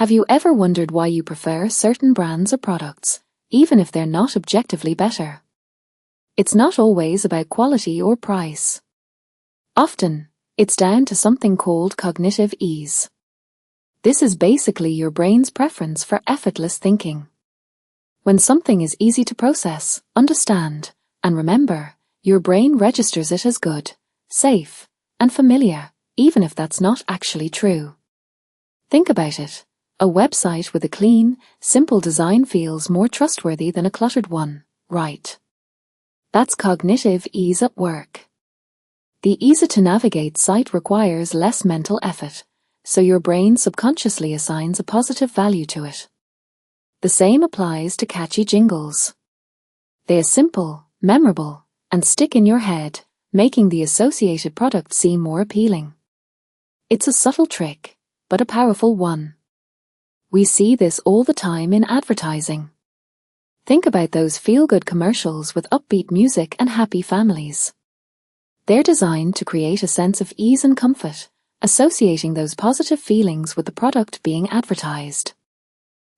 Have you ever wondered why you prefer certain brands or products, even if they're not objectively better? It's not always about quality or price. Often, it's down to something called cognitive ease. This is basically your brain's preference for effortless thinking. When something is easy to process, understand, and remember, your brain registers it as good, safe, and familiar, even if that's not actually true. Think about it. A website with a clean, simple design feels more trustworthy than a cluttered one, right? That's cognitive ease at work. The easy-to-navigate site requires less mental effort, so your brain subconsciously assigns a positive value to it. The same applies to catchy jingles. They are simple, memorable, and stick in your head, making the associated product seem more appealing. It's a subtle trick, but a powerful one. We see this all the time in advertising. Think about those feel-good commercials with upbeat music and happy families. They're designed to create a sense of ease and comfort, associating those positive feelings with the product being advertised.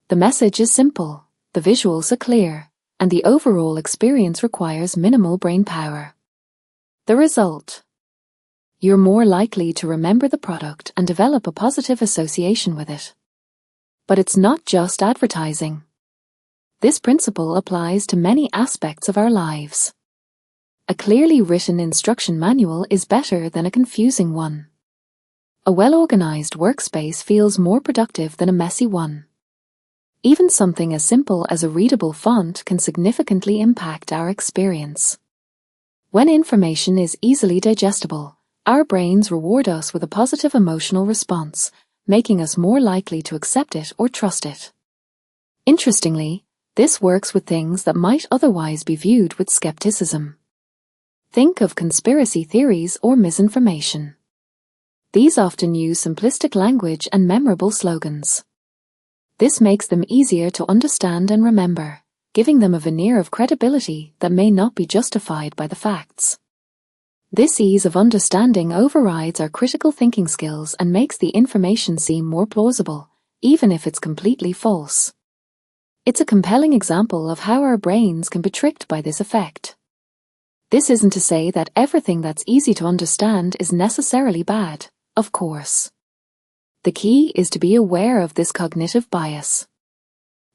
The message is simple, the visuals are clear, and the overall experience requires minimal brain power. The result? You're more likely to remember the product and develop a positive association with it. But it's not just advertising. This principle applies to many aspects of our lives. A clearly written instruction manual is better than a confusing one. A well-organized workspace feels more productive than a messy one. Even something as simple as a readable font can significantly impact our experience. When information is easily digestible, our brains reward us with a positive emotional response, making us more likely to accept it or trust it. Interestingly, this works with things that might otherwise be viewed with skepticism. Think of conspiracy theories or misinformation. These often use simplistic language and memorable slogans. This makes them easier to understand and remember, giving them a veneer of credibility that may not be justified by the facts. This ease of understanding overrides our critical thinking skills and makes the information seem more plausible, even if it's completely false. It's a compelling example of how our brains can be tricked by this effect. This isn't to say that everything that's easy to understand is necessarily bad, of course. The key is to be aware of this cognitive bias.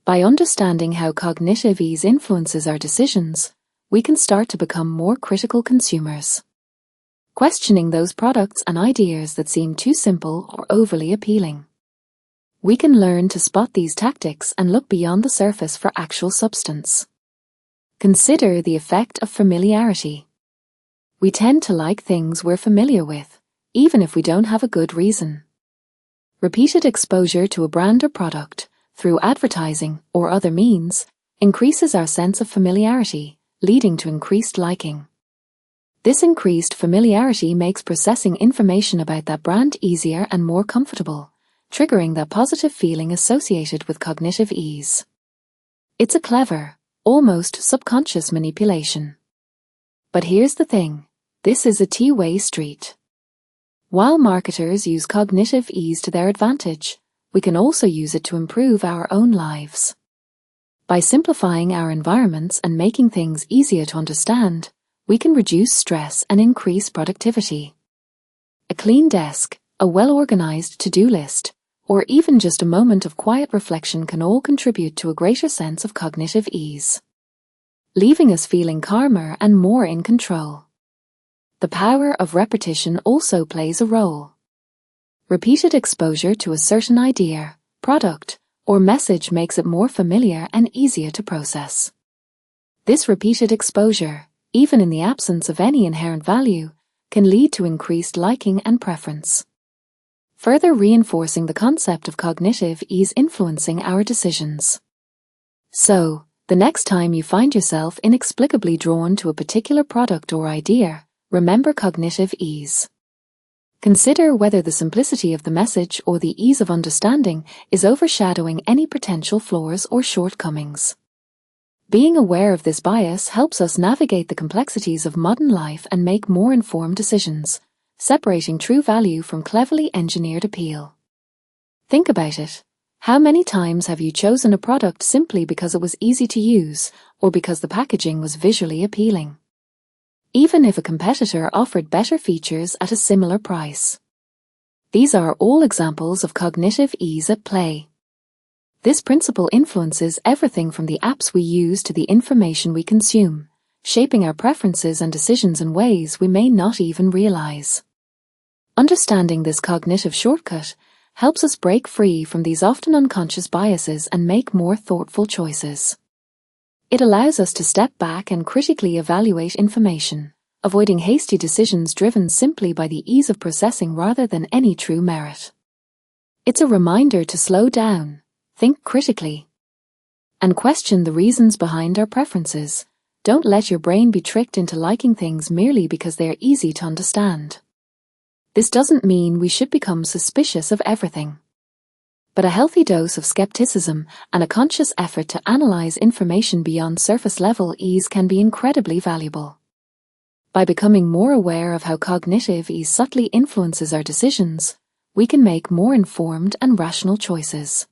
By understanding how cognitive ease influences our decisions, we can start to become more critical consumers, questioning those products and ideas that seem too simple or overly appealing. We can learn to spot these tactics and look beyond the surface for actual substance. Consider the effect of familiarity. We tend to like things we're familiar with, even if we don't have a good reason. Repeated exposure to a brand or product, through advertising or other means, increases our sense of familiarity, leading to increased liking. This increased familiarity makes processing information about that brand easier and more comfortable, triggering that positive feeling associated with cognitive ease. It's a clever, almost subconscious manipulation. But here's the thing, this is a two-way street. While marketers use cognitive ease to their advantage, we can also use it to improve our own lives. By simplifying our environments and making things easier to understand, we can reduce stress and increase productivity. A clean desk, a well-organized to-do list, or even just a moment of quiet reflection can all contribute to a greater sense of cognitive ease, leaving us feeling calmer and more in control. The power of repetition also plays a role. Repeated exposure to a certain idea, product, or message makes it more familiar and easier to process. This repeated exposure, even in the absence of any inherent value, can lead to increased liking and preference, further reinforcing the concept of cognitive ease influencing our decisions. So, the next time you find yourself inexplicably drawn to a particular product or idea, remember cognitive ease. Consider whether the simplicity of the message or the ease of understanding is overshadowing any potential flaws or shortcomings. Being aware of this bias helps us navigate the complexities of modern life and make more informed decisions, separating true value from cleverly engineered appeal. Think about it. How many times have you chosen a product simply because it was easy to use, or because the packaging was visually appealing, even if a competitor offered better features at a similar price? These are all examples of cognitive ease at play. This principle influences everything from the apps we use to the information we consume, shaping our preferences and decisions in ways we may not even realize. Understanding this cognitive shortcut helps us break free from these often unconscious biases and make more thoughtful choices. It allows us to step back and critically evaluate information, avoiding hasty decisions driven simply by the ease of processing rather than any true merit. It's a reminder to slow down, think critically, and question the reasons behind our preferences. Don't let your brain be tricked into liking things merely because they are easy to understand. This doesn't mean we should become suspicious of everything. But a healthy dose of skepticism and a conscious effort to analyze information beyond surface-level ease can be incredibly valuable. By becoming more aware of how cognitive ease subtly influences our decisions, we can make more informed and rational choices,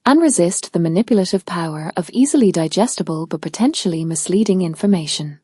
and resist the manipulative power of easily digestible but potentially misleading information.